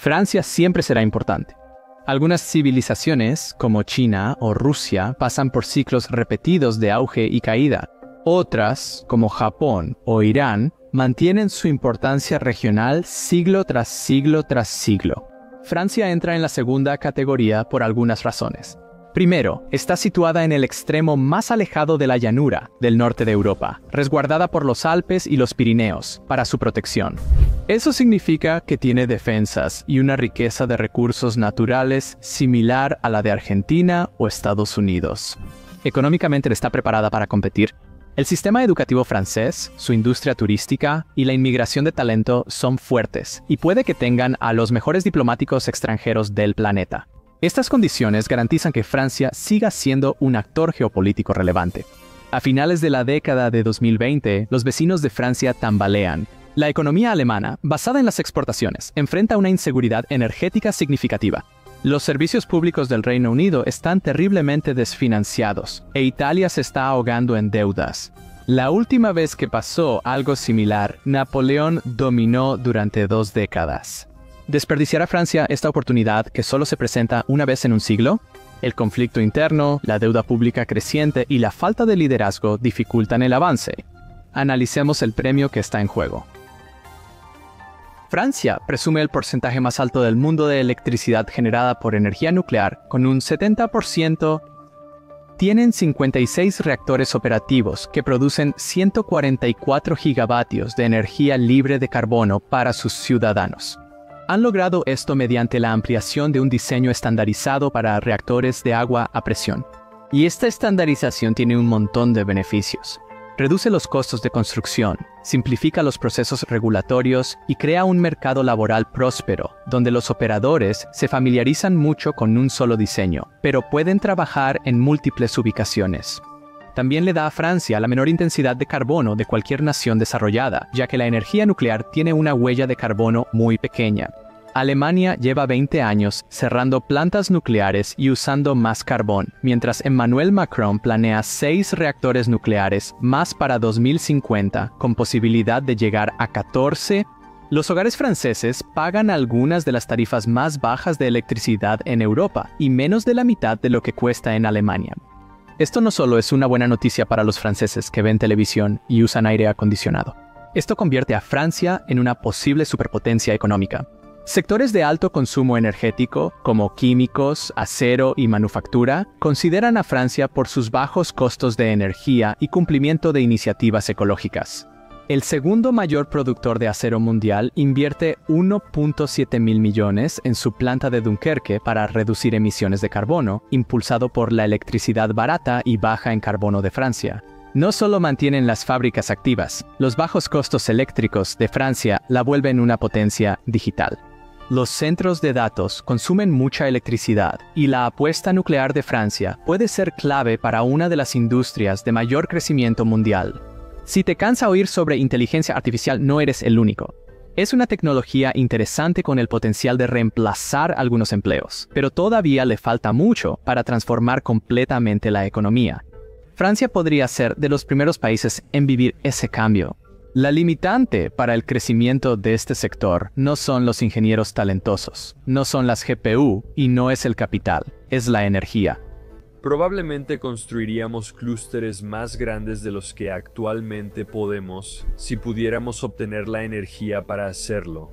Francia siempre será importante. Algunas civilizaciones, como China o Rusia, pasan por ciclos repetidos de auge y caída. Otras, como Japón o Irán, mantienen su importancia regional siglo tras siglo tras siglo. Francia entra en la segunda categoría por algunas razones. Primero, está situada en el extremo más alejado de la llanura del norte de Europa, resguardada por los Alpes y los Pirineos para su protección. Eso significa que tiene defensas y una riqueza de recursos naturales similar a la de Argentina o Estados Unidos. Económicamente está preparada para competir. El sistema educativo francés, su industria turística y la inmigración de talento son fuertes y puede que tengan a los mejores diplomáticos extranjeros del planeta. Estas condiciones garantizan que Francia siga siendo un actor geopolítico relevante. A finales de la década de 2020, los vecinos de Francia tambalean. La economía alemana, basada en las exportaciones, enfrenta una inseguridad energética significativa. Los servicios públicos del Reino Unido están terriblemente desfinanciados e Italia se está ahogando en deudas. La última vez que pasó algo similar, Napoleón dominó durante 2 décadas. ¿Desperdiciará Francia esta oportunidad que solo se presenta una vez en un siglo? El conflicto interno, la deuda pública creciente y la falta de liderazgo dificultan el avance. Analicemos el premio que está en juego. Francia presume el porcentaje más alto del mundo de electricidad generada por energía nuclear, con un 70%. Tienen 56 reactores operativos que producen 144 gigavatios de energía libre de carbono para sus ciudadanos. Han logrado esto mediante la ampliación de un diseño estandarizado para reactores de agua a presión. Y esta estandarización tiene un montón de beneficios. Reduce los costos de construcción, simplifica los procesos regulatorios y crea un mercado laboral próspero, donde los operadores se familiarizan mucho con un solo diseño, pero pueden trabajar en múltiples ubicaciones. También le da a Francia la menor intensidad de carbono de cualquier nación desarrollada, ya que la energía nuclear tiene una huella de carbono muy pequeña. Alemania lleva 20 años cerrando plantas nucleares y usando más carbón, mientras Emmanuel Macron planea 6 reactores nucleares más para 2050, con posibilidad de llegar a 14. Los hogares franceses pagan algunas de las tarifas más bajas de electricidad en Europa y menos de la mitad de lo que cuesta en Alemania. Esto no solo es una buena noticia para los franceses que ven televisión y usan aire acondicionado. Esto convierte a Francia en una posible superpotencia económica. Sectores de alto consumo energético, como químicos, acero y manufactura, consideran a Francia por sus bajos costos de energía y cumplimiento de iniciativas ecológicas. El segundo mayor productor de acero mundial invierte 1.7 mil millones en su planta de Dunkerque para reducir emisiones de carbono, impulsado por la electricidad barata y baja en carbono de Francia. No solo mantienen las fábricas activas, los bajos costos eléctricos de Francia la vuelven una potencia digital. Los centros de datos consumen mucha electricidad y la apuesta nuclear de Francia puede ser clave para una de las industrias de mayor crecimiento mundial. Si te cansa oír sobre inteligencia artificial, no eres el único. Es una tecnología interesante con el potencial de reemplazar algunos empleos, pero todavía le falta mucho para transformar completamente la economía. Francia podría ser de los primeros países en vivir ese cambio. La limitante para el crecimiento de este sector no son los ingenieros talentosos, no son las GPU y no es el capital, es la energía. Probablemente construiríamos clústeres más grandes de los que actualmente podemos si pudiéramos obtener la energía para hacerlo.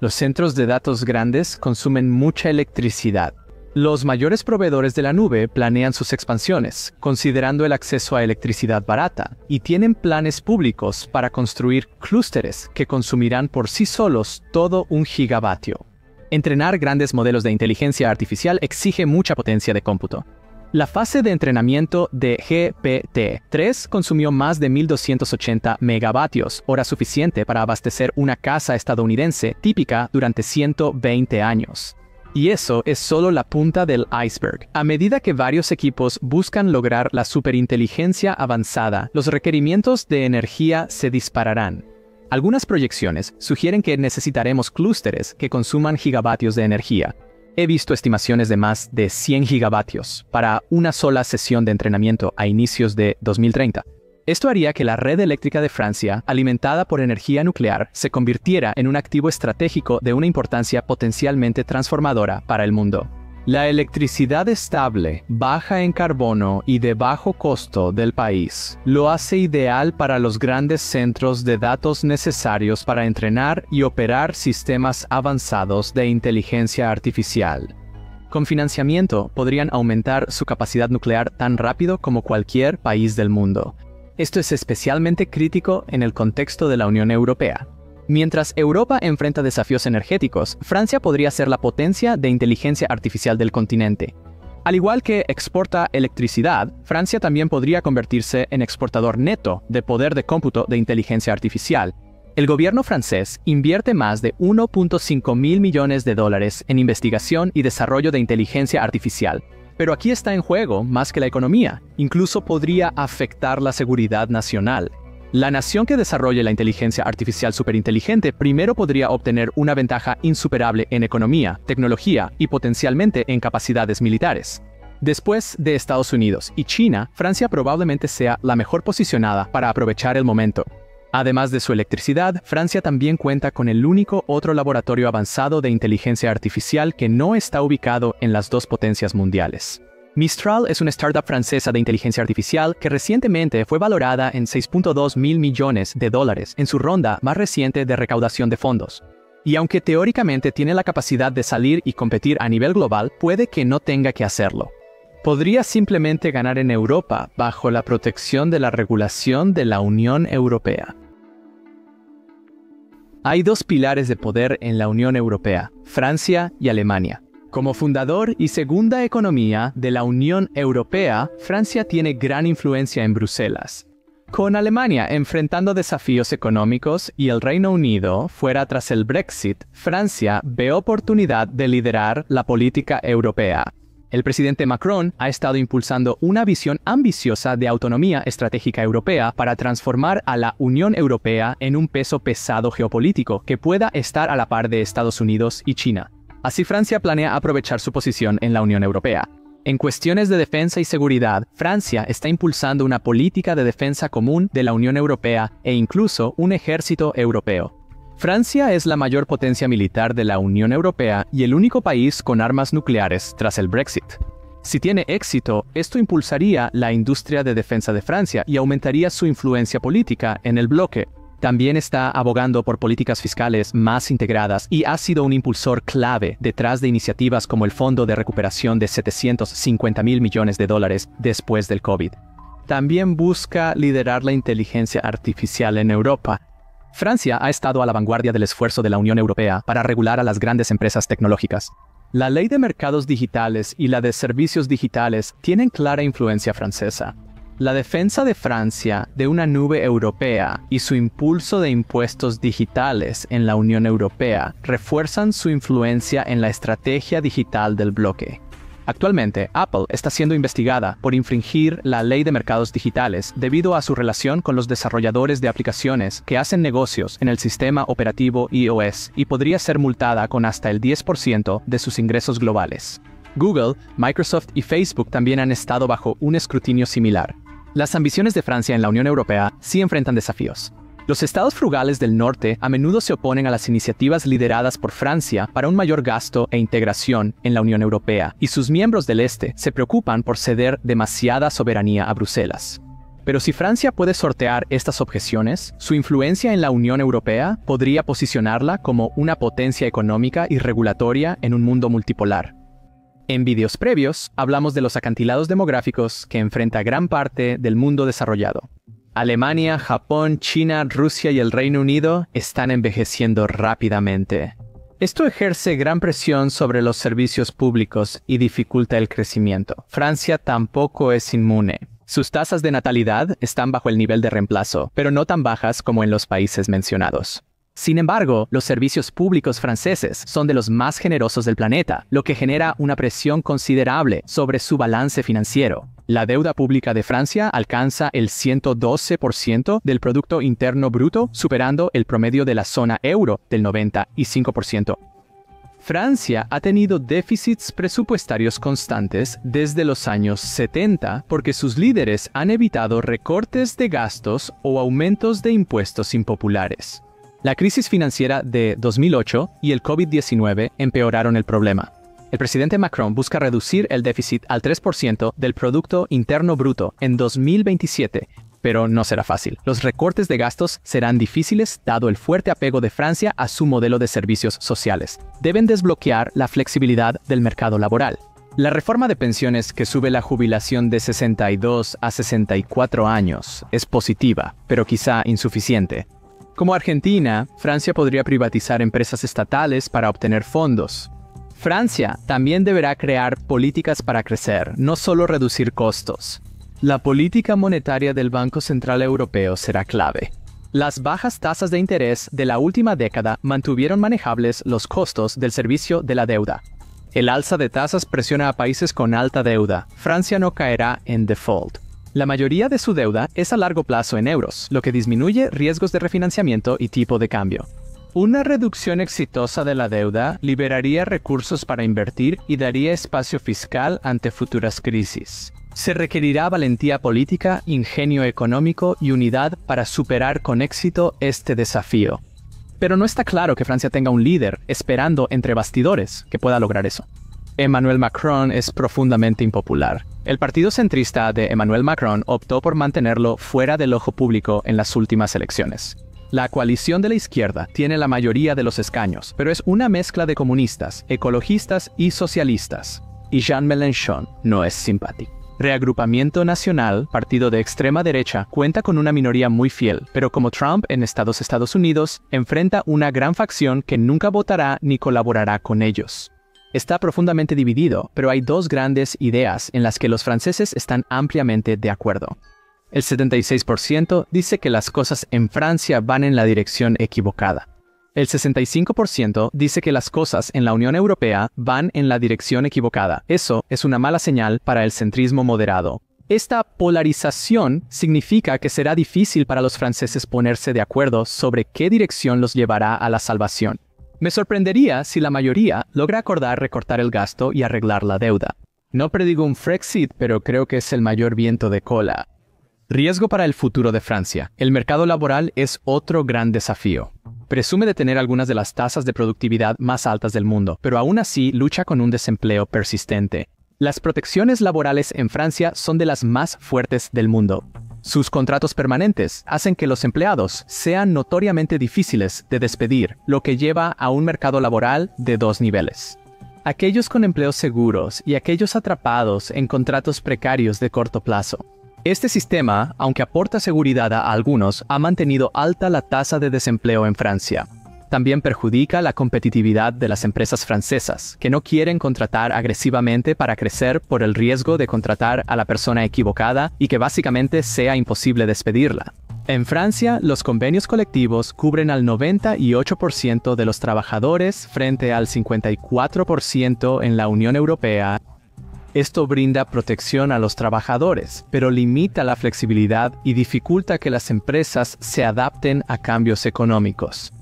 Los centros de datos grandes consumen mucha electricidad. Los mayores proveedores de la nube planean sus expansiones, considerando el acceso a electricidad barata, y tienen planes públicos para construir clústeres que consumirán por sí solos todo 1 gigavatio. Entrenar grandes modelos de inteligencia artificial exige mucha potencia de cómputo. La fase de entrenamiento de GPT-3 consumió más de 1.280 megavatios, hora suficiente para abastecer una casa estadounidense típica durante 120 años. Y eso es solo la punta del iceberg. A medida que varios equipos buscan lograr la superinteligencia avanzada, los requerimientos de energía se dispararán. Algunas proyecciones sugieren que necesitaremos clústeres que consuman gigavatios de energía. He visto estimaciones de más de 100 gigavatios para una sola sesión de entrenamiento a inicios de 2030. Esto haría que la red eléctrica de Francia, alimentada por energía nuclear, se convirtiera en un activo estratégico de una importancia potencialmente transformadora para el mundo. La electricidad estable, baja en carbono y de bajo costo del país lo hace ideal para los grandes centros de datos necesarios para entrenar y operar sistemas avanzados de inteligencia artificial. Con financiamiento podrían aumentar su capacidad nuclear tan rápido como cualquier país del mundo. Esto es especialmente crítico en el contexto de la Unión Europea. Mientras Europa enfrenta desafíos energéticos, Francia podría ser la potencia de inteligencia artificial del continente. Al igual que exporta electricidad, Francia también podría convertirse en exportador neto de poder de cómputo de inteligencia artificial. El gobierno francés invierte más de 1.5 mil millones de dólares en investigación y desarrollo de inteligencia artificial. Pero aquí está en juego más que la economía, incluso podría afectar la seguridad nacional. La nación que desarrolle la inteligencia artificial superinteligente primero podría obtener una ventaja insuperable en economía, tecnología y potencialmente en capacidades militares. Después de Estados Unidos y China, Francia probablemente sea la mejor posicionada para aprovechar el momento. Además de su electricidad, Francia también cuenta con el único otro laboratorio avanzado de inteligencia artificial que no está ubicado en las dos potencias mundiales. Mistral es una startup francesa de inteligencia artificial que recientemente fue valorada en 6.2 mil millones de dólares en su ronda más reciente de recaudación de fondos. Y aunque teóricamente tiene la capacidad de salir y competir a nivel global, puede que no tenga que hacerlo. Podría simplemente ganar en Europa bajo la protección de la regulación de la Unión Europea. Hay dos pilares de poder en la Unión Europea, Francia y Alemania. Como fundador y segunda economía de la Unión Europea, Francia tiene gran influencia en Bruselas. Con Alemania enfrentando desafíos económicos y el Reino Unido fuera tras el Brexit, Francia ve oportunidad de liderar la política europea. El presidente Macron ha estado impulsando una visión ambiciosa de autonomía estratégica europea para transformar a la Unión Europea en un peso pesado geopolítico que pueda estar a la par de Estados Unidos y China. Así, Francia planea aprovechar su posición en la Unión Europea. En cuestiones de defensa y seguridad, Francia está impulsando una política de defensa común de la Unión Europea e incluso un ejército europeo. Francia es la mayor potencia militar de la Unión Europea y el único país con armas nucleares tras el Brexit. Si tiene éxito, esto impulsaría la industria de defensa de Francia y aumentaría su influencia política en el bloque. También está abogando por políticas fiscales más integradas y ha sido un impulsor clave detrás de iniciativas como el Fondo de Recuperación de 750 mil millones de dólares después del COVID. También busca liderar la inteligencia artificial en Europa. Francia ha estado a la vanguardia del esfuerzo de la Unión Europea para regular a las grandes empresas tecnológicas. La ley de mercados digitales y la de servicios digitales tienen clara influencia francesa. La defensa de Francia de una nube europea y su impulso de impuestos digitales en la Unión Europea refuerzan su influencia en la estrategia digital del bloque. Actualmente, Apple está siendo investigada por infringir la ley de mercados digitales debido a su relación con los desarrolladores de aplicaciones que hacen negocios en el sistema operativo iOS y podría ser multada con hasta el 10% de sus ingresos globales. Google, Microsoft y Facebook también han estado bajo un escrutinio similar. Las ambiciones de Francia en la Unión Europea sí enfrentan desafíos. Los estados frugales del norte a menudo se oponen a las iniciativas lideradas por Francia para un mayor gasto e integración en la Unión Europea, y sus miembros del este se preocupan por ceder demasiada soberanía a Bruselas. Pero si Francia puede sortear estas objeciones, su influencia en la Unión Europea podría posicionarla como una potencia económica y regulatoria en un mundo multipolar. En vídeos previos, hablamos de los acantilados demográficos que enfrenta gran parte del mundo desarrollado. Alemania, Japón, China, Rusia y el Reino Unido están envejeciendo rápidamente. Esto ejerce gran presión sobre los servicios públicos y dificulta el crecimiento. Francia tampoco es inmune. Sus tasas de natalidad están bajo el nivel de reemplazo, pero no tan bajas como en los países mencionados. Sin embargo, los servicios públicos franceses son de los más generosos del planeta, lo que genera una presión considerable sobre su balance financiero. La deuda pública de Francia alcanza el 112% del Producto Interno Bruto, superando el promedio de la zona euro del 95%. Francia ha tenido déficits presupuestarios constantes desde los años 70 porque sus líderes han evitado recortes de gastos o aumentos de impuestos impopulares. La crisis financiera de 2008 y el COVID-19 empeoraron el problema. El presidente Macron busca reducir el déficit al 3% del Producto Interno Bruto en 2027, pero no será fácil. Los recortes de gastos serán difíciles dado el fuerte apego de Francia a su modelo de servicios sociales. Deben desbloquear la flexibilidad del mercado laboral. La reforma de pensiones que sube la jubilación de 62 a 64 años es positiva, pero quizá insuficiente. Como Argentina, Francia podría privatizar empresas estatales para obtener fondos. Francia también deberá crear políticas para crecer, no solo reducir costos. La política monetaria del Banco Central Europeo será clave. Las bajas tasas de interés de la última década mantuvieron manejables los costos del servicio de la deuda. El alza de tasas presiona a países con alta deuda. Francia no caerá en default. La mayoría de su deuda es a largo plazo en euros, lo que disminuye riesgos de refinanciamiento y tipo de cambio. Una reducción exitosa de la deuda liberaría recursos para invertir y daría espacio fiscal ante futuras crisis. Se requerirá valentía política, ingenio económico y unidad para superar con éxito este desafío. Pero no está claro que Francia tenga un líder esperando entre bastidores que pueda lograr eso. Emmanuel Macron es profundamente impopular. El partido centrista de Emmanuel Macron optó por mantenerlo fuera del ojo público en las últimas elecciones. La coalición de la izquierda tiene la mayoría de los escaños, pero es una mezcla de comunistas, ecologistas y socialistas. Y Jean Mélenchon no es simpático. Reagrupamiento Nacional, partido de extrema derecha, cuenta con una minoría muy fiel, pero como Trump en Estados Unidos, enfrenta una gran facción que nunca votará ni colaborará con ellos. Está profundamente dividido, pero hay dos grandes ideas en las que los franceses están ampliamente de acuerdo. El 76% dice que las cosas en Francia van en la dirección equivocada. El 65% dice que las cosas en la Unión Europea van en la dirección equivocada. Eso es una mala señal para el centrismo moderado. Esta polarización significa que será difícil para los franceses ponerse de acuerdo sobre qué dirección los llevará a la salvación. Me sorprendería si la mayoría logra acordar recortar el gasto y arreglar la deuda. No predigo un Frexit, pero creo que es el mayor viento de cola. Riesgo para el futuro de Francia. El mercado laboral es otro gran desafío. Presume de tener algunas de las tasas de productividad más altas del mundo, pero aún así lucha con un desempleo persistente. Las protecciones laborales en Francia son de las más fuertes del mundo. Sus contratos permanentes hacen que los empleados sean notoriamente difíciles de despedir, lo que lleva a un mercado laboral de dos niveles. Aquellos con empleos seguros y aquellos atrapados en contratos precarios de corto plazo. Este sistema, aunque aporta seguridad a algunos, ha mantenido alta la tasa de desempleo en Francia. También perjudica la competitividad de las empresas francesas, que no quieren contratar agresivamente para crecer por el riesgo de contratar a la persona equivocada y que básicamente sea imposible despedirla. En Francia, los convenios colectivos cubren al 98% de los trabajadores frente al 54% en la Unión Europea. Esto brinda protección a los trabajadores, pero limita la flexibilidad y dificulta que las empresas se adapten a cambios económicos.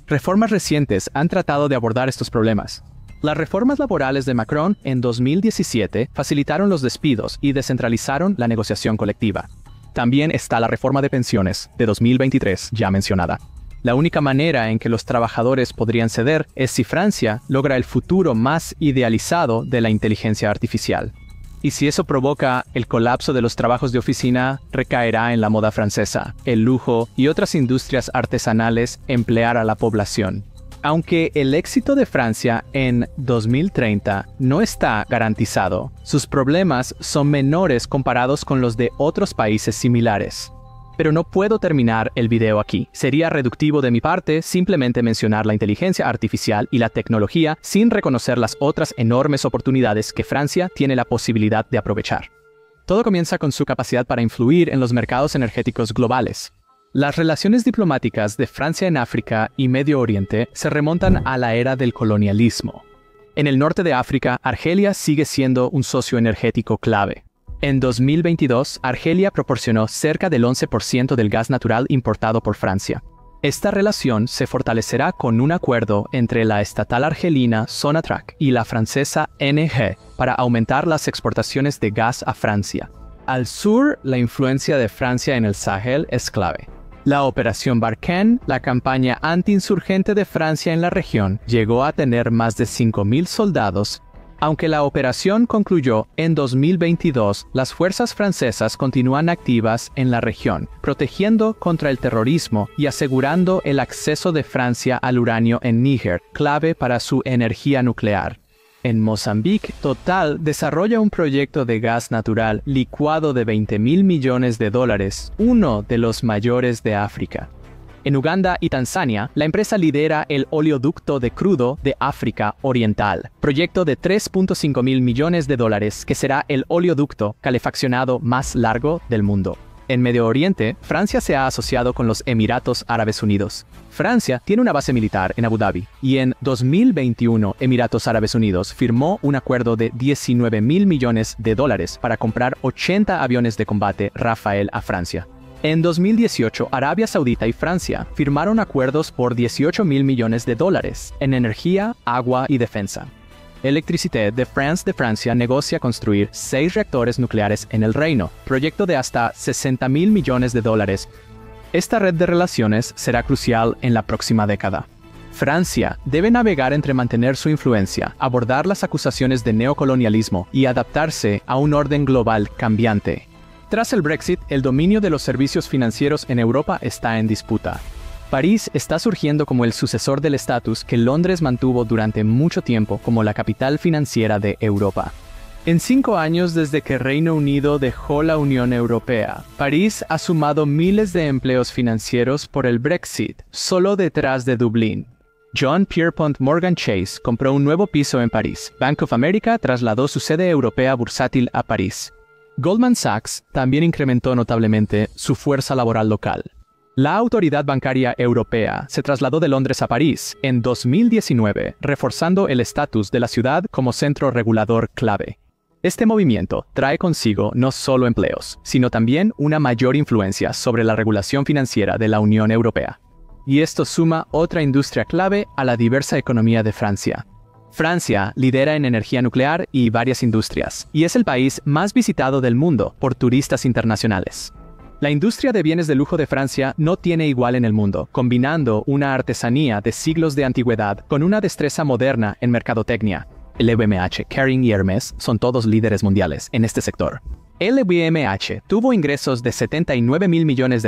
Reformas recientes han tratado de abordar estos problemas. Las reformas laborales de Macron en 2017 facilitaron los despidos y descentralizaron la negociación colectiva. También está la reforma de pensiones de 2023 ya mencionada. La única manera en que los trabajadores podrían ceder es si Francia logra el futuro más idealizado de la inteligencia artificial. Y si eso provoca el colapso de los trabajos de oficina, recaerá en la moda francesa, el lujo y otras industrias artesanales emplear a la población. Aunque el éxito de Francia en 2030 no está garantizado, sus problemas son menores comparados con los de otros países similares. Pero no puedo terminar el video aquí. Sería reductivo de mi parte simplemente mencionar la inteligencia artificial y la tecnología sin reconocer las otras enormes oportunidades que Francia tiene la posibilidad de aprovechar. Todo comienza con su capacidad para influir en los mercados energéticos globales. Las relaciones diplomáticas de Francia en África y Medio Oriente se remontan a la era del colonialismo. En el norte de África, Argelia sigue siendo un socio energético clave. En 2022, Argelia proporcionó cerca del 11% del gas natural importado por Francia. Esta relación se fortalecerá con un acuerdo entre la estatal argelina Sonatrach y la francesa ENGIE para aumentar las exportaciones de gas a Francia. Al sur, la influencia de Francia en el Sahel es clave. La Operación Barkhane, la campaña antiinsurgente de Francia en la región, llegó a tener más de 5.000 soldados. Aunque la operación concluyó en 2022, las fuerzas francesas continúan activas en la región, protegiendo contra el terrorismo y asegurando el acceso de Francia al uranio en Níger, clave para su energía nuclear. En Mozambique, Total desarrolla un proyecto de gas natural licuado de $20.000 millones, uno de los mayores de África. En Uganda y Tanzania, la empresa lidera el oleoducto de crudo de África Oriental, proyecto de $3.5 mil millones que será el oleoducto calefaccionado más largo del mundo. En Medio Oriente, Francia se ha asociado con los Emiratos Árabes Unidos. Francia tiene una base militar en Abu Dhabi y en 2021 Emiratos Árabes Unidos firmó un acuerdo de $19.000 millones para comprar 80 aviones de combate Rafael a Francia. En 2018, Arabia Saudita y Francia firmaron acuerdos por $18.000 millones en energía, agua y defensa. Electricité de France de Francia negocia construir 6 reactores nucleares en el Reino, proyecto de hasta $60.000 millones. Esta red de relaciones será crucial en la próxima década. Francia debe navegar entre mantener su influencia, abordar las acusaciones de neocolonialismo y adaptarse a un orden global cambiante. Tras el Brexit, el dominio de los servicios financieros en Europa está en disputa. París está surgiendo como el sucesor del estatus que Londres mantuvo durante mucho tiempo como la capital financiera de Europa. En 5 años desde que Reino Unido dejó la Unión Europea, París ha sumado miles de empleos financieros por el Brexit, solo detrás de Dublín. John Pierpont Morgan Chase compró un nuevo piso en París. Bank of America trasladó su sede europea bursátil a París. Goldman Sachs también incrementó notablemente su fuerza laboral local. La Autoridad Bancaria Europea se trasladó de Londres a París en 2019, reforzando el estatus de la ciudad como centro regulador clave. Este movimiento trae consigo no solo empleos, sino también una mayor influencia sobre la regulación financiera de la Unión Europea. Y esto suma otra industria clave a la diversa economía de Francia. Francia lidera en energía nuclear y varias industrias, y es el país más visitado del mundo por turistas internacionales. La industria de bienes de lujo de Francia no tiene igual en el mundo, combinando una artesanía de siglos de antigüedad con una destreza moderna en mercadotecnia. LVMH, Kering y Hermès son todos líderes mundiales en este sector. LVMH tuvo ingresos de $79.000 millones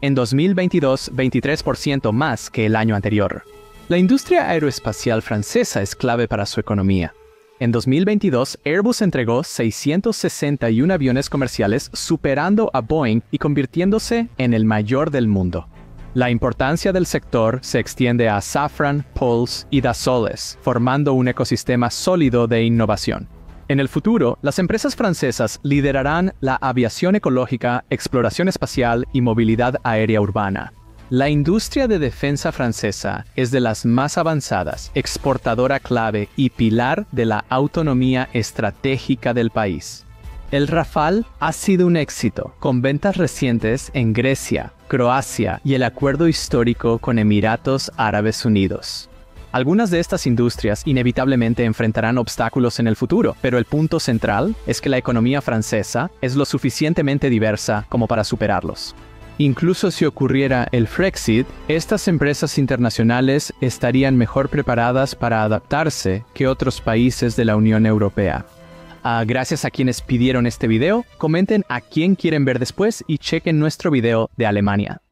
en 2022, 23% más que el año anterior. La industria aeroespacial francesa es clave para su economía. En 2022, Airbus entregó 661 aviones comerciales, superando a Boeing y convirtiéndose en el mayor del mundo. La importancia del sector se extiende a Safran, Pulse y Dassault, formando un ecosistema sólido de innovación. En el futuro, las empresas francesas liderarán la aviación ecológica, exploración espacial y movilidad aérea urbana. La industria de defensa francesa es de las más avanzadas, exportadora clave y pilar de la autonomía estratégica del país. El Rafale ha sido un éxito, con ventas recientes en Grecia, Croacia y el acuerdo histórico con Emiratos Árabes Unidos. Algunas de estas industrias inevitablemente enfrentarán obstáculos en el futuro, pero el punto central es que la economía francesa es lo suficientemente diversa como para superarlos. Incluso si ocurriera el Frexit, estas empresas internacionales estarían mejor preparadas para adaptarse que otros países de la Unión Europea. Gracias a quienes pidieron este video, comenten a quién quieren ver después y chequen nuestro video de Alemania.